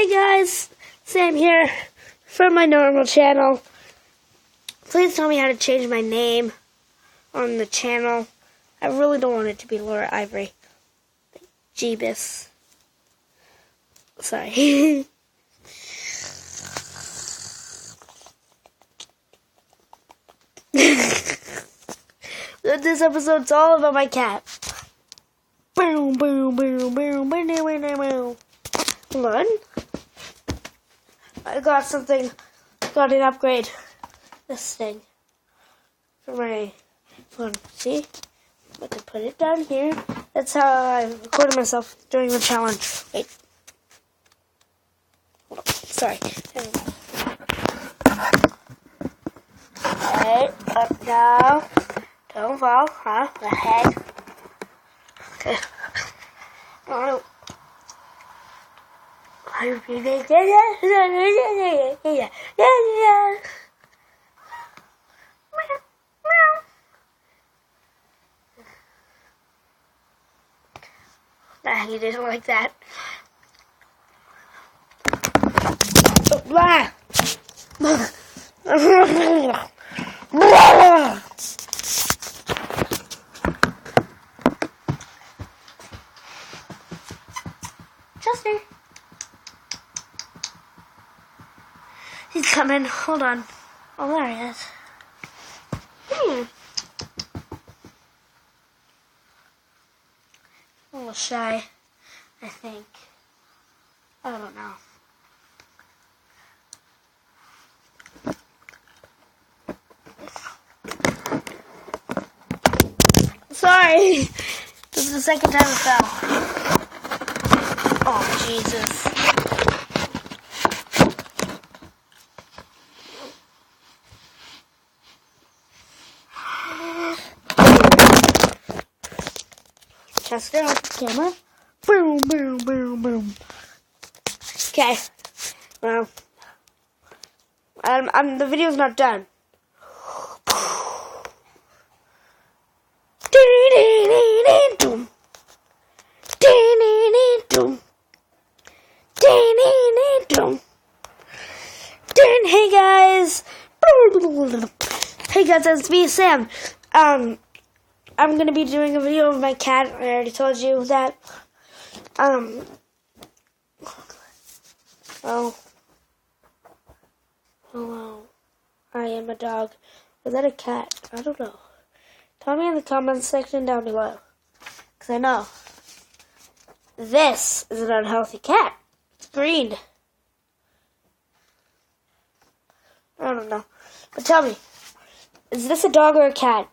Hey guys, Sam here from my normal channel. Please tell me how to change my name on the channel. I really don't want it to be Laura Ivory. Jeebus. Sorry. This episode's all about my cat. Boom, boom, boom, boom, boom, boom, boom, boom. Hold on. I got an upgrade. This thing. For my phone. See? I can put it down here. That's how I recorded myself during the challenge. Wait. Hold on. Sorry. Okay, up now. Don't fall, huh? Ahead. Okay. Oh. Nah, he didn't like that. Blah. Chester. He's coming. Hold on. Oh, there he is. A little shy, I think. I don't know. Sorry. This is the second time it fell. Oh, Jesus. Chester on the camera. Boom, boom, boom, boom. Okay. Well, the video's not done. Hey guys. Hey guys, it's me, Sam. I'm gonna be doing a video of my cat. I already told you that. Oh. Hello. I am a dog. Is that a cat? I don't know. Tell me in the comments section down below. Because I know. This is an unhealthy cat. It's green. I don't know. But tell me. Is this a dog or a cat?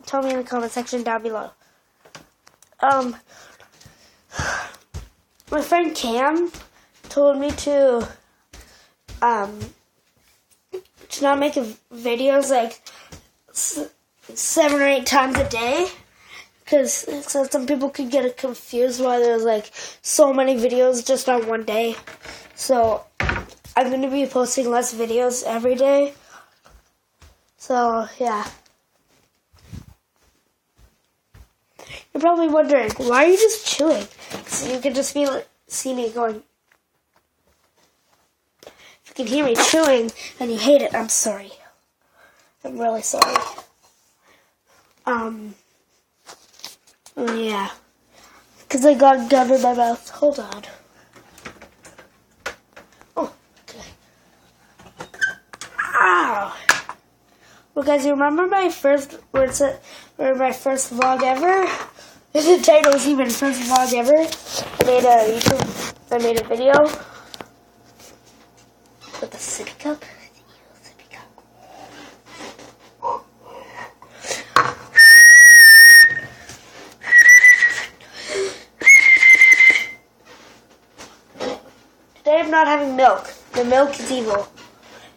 Tell me in the comment section down below. My friend Cam told me to not make videos like 7 or 8 times a day, because some people could get confused why there's like so many videos just on one day. So I'm going to be posting less videos every day. So yeah. You're probably wondering, why are you just chewing? So you can just see me going. If you can hear me chewing and you hate it, I'm sorry. I'm really sorry. Yeah. Because I got gum in my mouth. Hold on. Oh, okay. Ow! Well, guys, you remember my first vlog ever? The title was even first vlog ever. I made a video with the sippy cup. Today I'm not having milk. The milk is evil.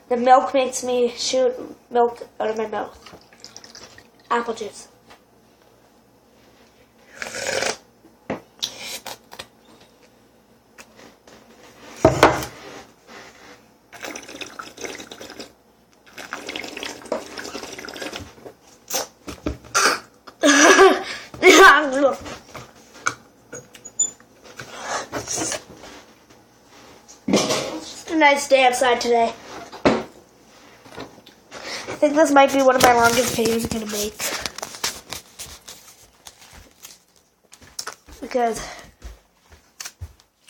The milk makes me shoot milk out of my mouth. Apple juice. nice day outside today. I think this might be one of my longest videos I'm going to make. Because,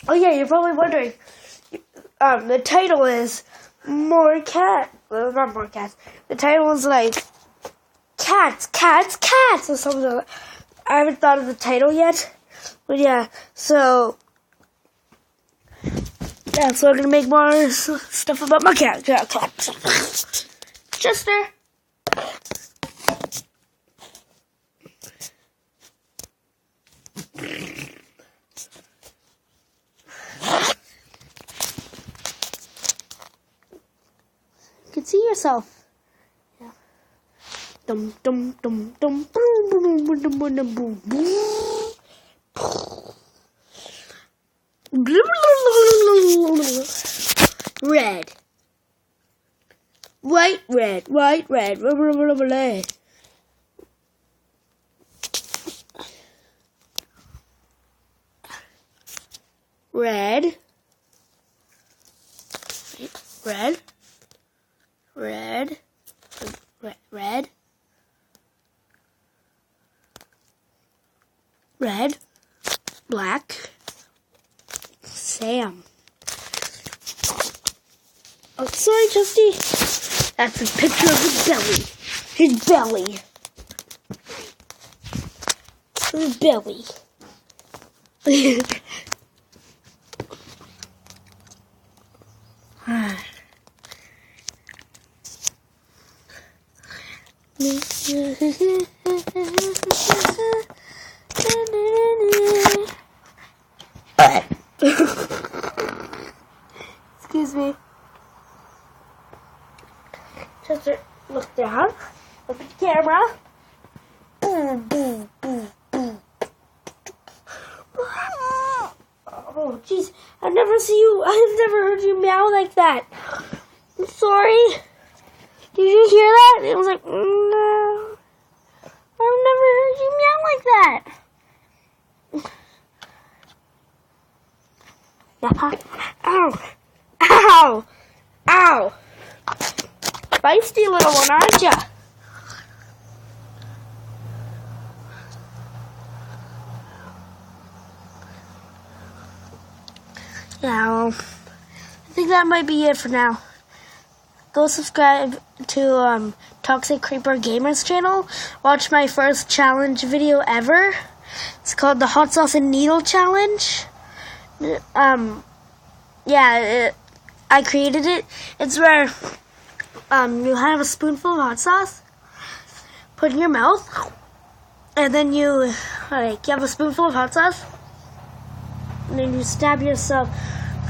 oh yeah, you're probably wondering, the title is More Cat, well, not More Cats, the title is like, Cats, or something like that. I haven't thought of the title yet, but yeah, so I'm gonna make more stuff about my cat. Chester. You can see yourself. Yeah. Dum dum dum dum boom boom boom boom boom boom boom. Red. White, red, white, red, red. Red. Red. Red. Red. Red. Black. Sam. Oh, sorry, Justy. That's a picture of his belly. His belly. His belly. Excuse me. Chester, look down. Look at the camera. Boom, boom, boom, boom. Oh, jeez. I've never heard you meow like that. I'm sorry. Did you hear that? It was like, no. I've never heard you meow like that. Ow. Ow. Ow. Feisty little one, aren't ya? Now, I think that might be it for now. Go subscribe to Toxic Creeper Gamers channel. Watch my first challenge video ever. It's called the Hot Sauce and Needle Challenge. I created it. It's where you have a spoonful of hot sauce, put in your mouth, and then you have a spoonful of hot sauce, and then you stab yourself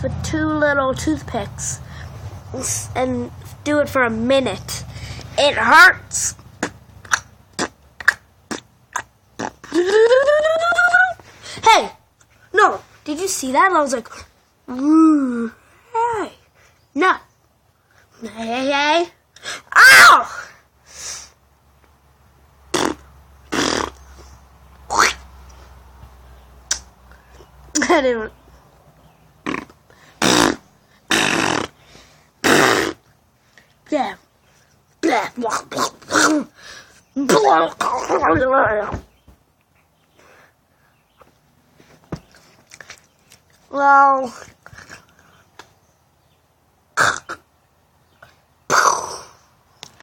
with 2 little toothpicks, and do it for a minute. It hurts. Hey, no, did you see that? And I was like, ooh, hey, no, hey, ow! I didn't. Yeah. Well,